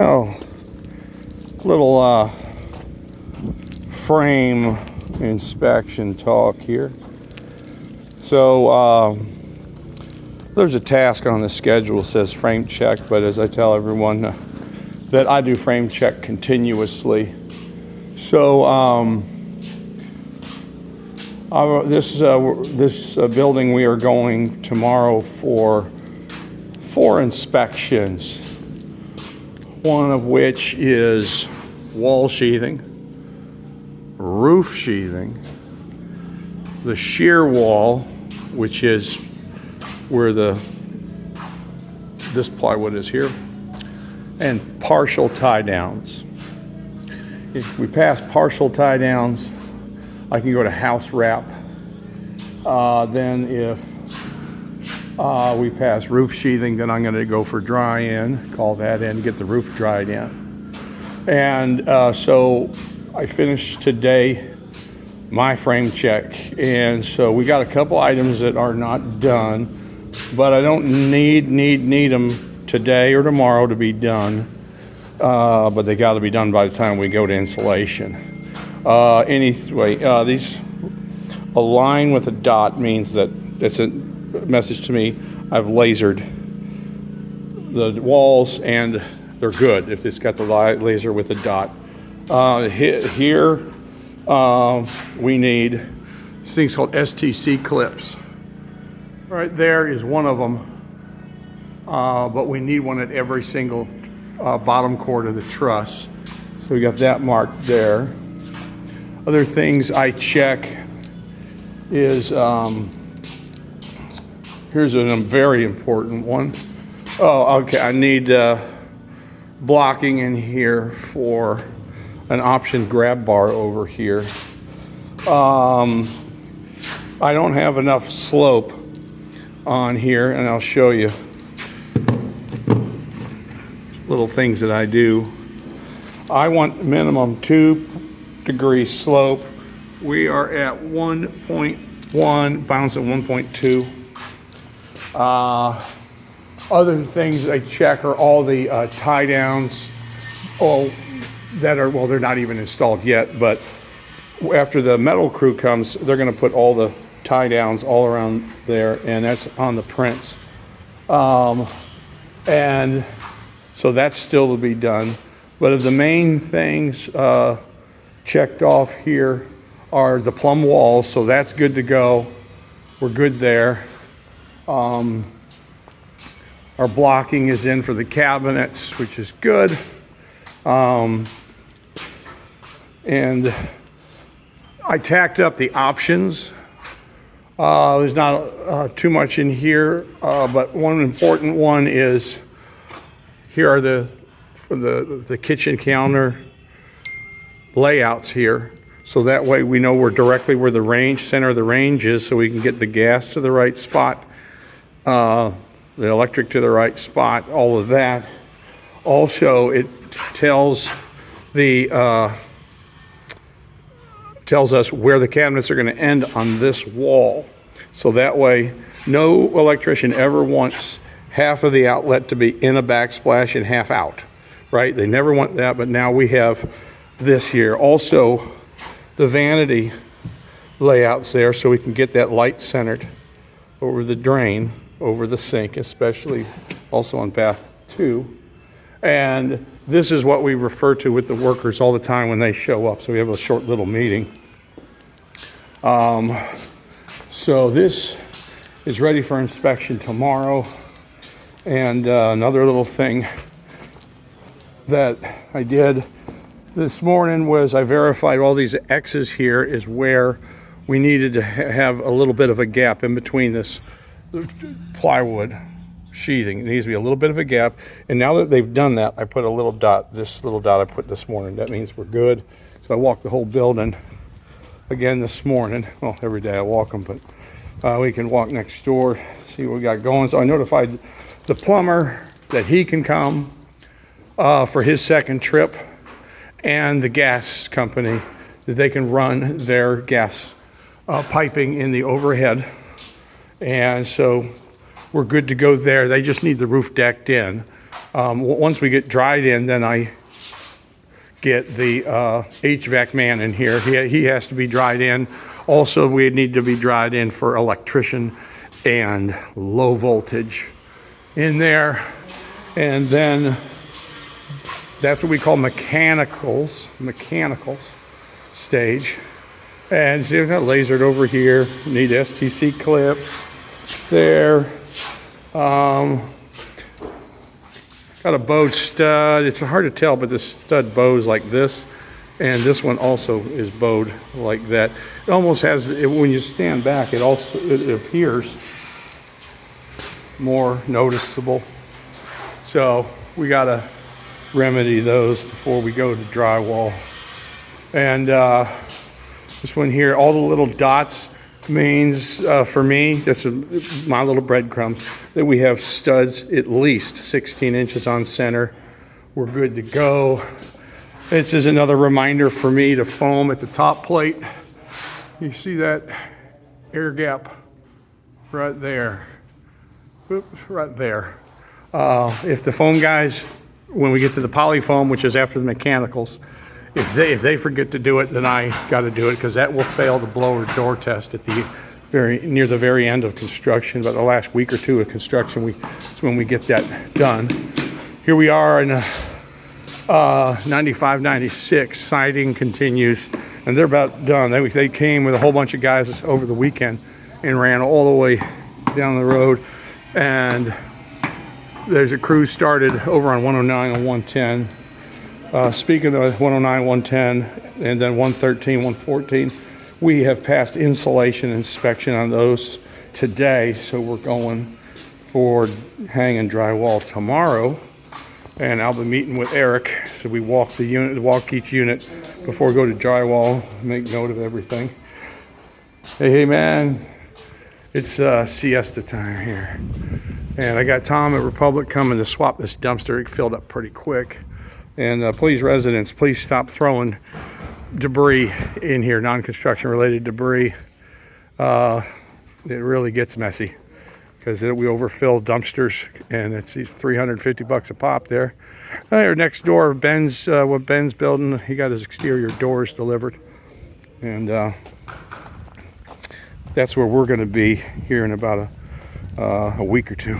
Oh, little frame inspection talk here. So there's a task on the schedule that says frame check, but as I tell everyone that I do frame check continuously. So this building we are going tomorrow for 4 inspections. One of which is wall sheathing, roof sheathing, the shear wall, which is where this plywood is here, and partial tie downs. If we pass partial tie downs, I can go to house wrap. Then if we pass roof sheathing, then I'm going to go for dry in, call that in, get the roof dried in. And so I finished today my frame check. And so we got a couple items that are not done, but I don't need them today or tomorrow to be done. But they got to be done by the time we go to installation. Anyway, these align with a dot means that it's a message to me I've lasered the walls and they're good if it's got the laser with a dot. Here we need these things called STC clips. Right there is one of them, but we need one at every single bottom chord of the truss. So we got that marked there. Other things I check is here's a very important one. Oh, okay, I need blocking in here for an option grab bar over here. I don't have enough slope on here, and I'll show you little things that I do. I want minimum 2 degree slope. We are at 1.1, bounce at 1.2. Other things I check are all the tie downs, that are, well, they're not even installed yet, but after the metal crew comes, they're going to put all the tie downs all around there, and that's on the prints. And so that's still to be done. But of the main things checked off here are the plumb walls, so that's good to go. We're good there. Our blocking is in for the cabinets, which is good. And I tacked up the options. There's not too much in here, but one important one is here are for the kitchen counter layouts here. So that way we know we're directly where the range, center of the range is, so we can get the gas to the right spot, the electric to the right spot, all of that. Also, it tells us where the cabinets are going to end on this wall. So that way, no electrician ever wants half of the outlet to be in a backsplash and half out, right? They never want that, but now we have this here. Also, the vanity layouts there, so we can get that light centered over the drain, over the sink, especially also on bath 2. And this is what we refer to with the workers all the time when they show up. So we have a short little meeting. So this is ready for inspection tomorrow. And another little thing that I did this morning was I verified all these X's here is where we needed to have a little bit of a gap in between this plywood sheathing. It needs to be a little bit of a gap. And now that they've done that, I put a little dot, this little dot I put this morning. That means we're good. So I walked the whole building again this morning. Well, every day I walk them, but we can walk next door, see what we got going. So I notified the plumber that he can come for his second trip, and the gas company that they can run their gas piping in the overhead. And so we're good to go there. They just need the roof decked in. Once we get dried in, then I get the HVAC man in here. He has to be dried in. Also, we need to be dried in for electrician and low voltage in there. And then that's what we call mechanicals stage. And see, I've got lasered over here. Need STC clips there. Got a bowed stud. It's hard to tell, but this stud bows like this, and this one also is bowed like that. It almost has, when you stand back, it appears more noticeable. So we gotta remedy those before we go to drywall. And this one here, all the little dots means for me, that's my little breadcrumbs, that we have studs at least 16 inches on center. We're good to go. This is another reminder for me to foam at the top plate. You see that air gap right there. Oops, right there. If the foam guys, when we get to the poly foam, which is after the mechanicals, if they forget to do it, then I got to do it, because that will fail the blower door test at the near the very end of construction. But the last week or two of construction, is when we get that done. Here we are in 95, 96. Siding continues, and they're about done. They came with a whole bunch of guys over the weekend and ran all the way down the road. And there's a crew started over on 109 and 110. Speaking of 109, 110, and then 113, 114, we have passed insulation inspection on those today. So we're going for hanging drywall tomorrow. And I'll be meeting with Eric. So we walk each unit before we go to drywall, make note of everything. Hey man, it's siesta time here. And I got Tom at Republic coming to swap this dumpster. It filled up pretty quick. And please, residents, please stop throwing debris in here, non-construction related debris. It really gets messy, because we overfill dumpsters, and it's these $350 a pop there. There next door, Ben's building, he got his exterior doors delivered. And that's where we're going to be here in about a week or two.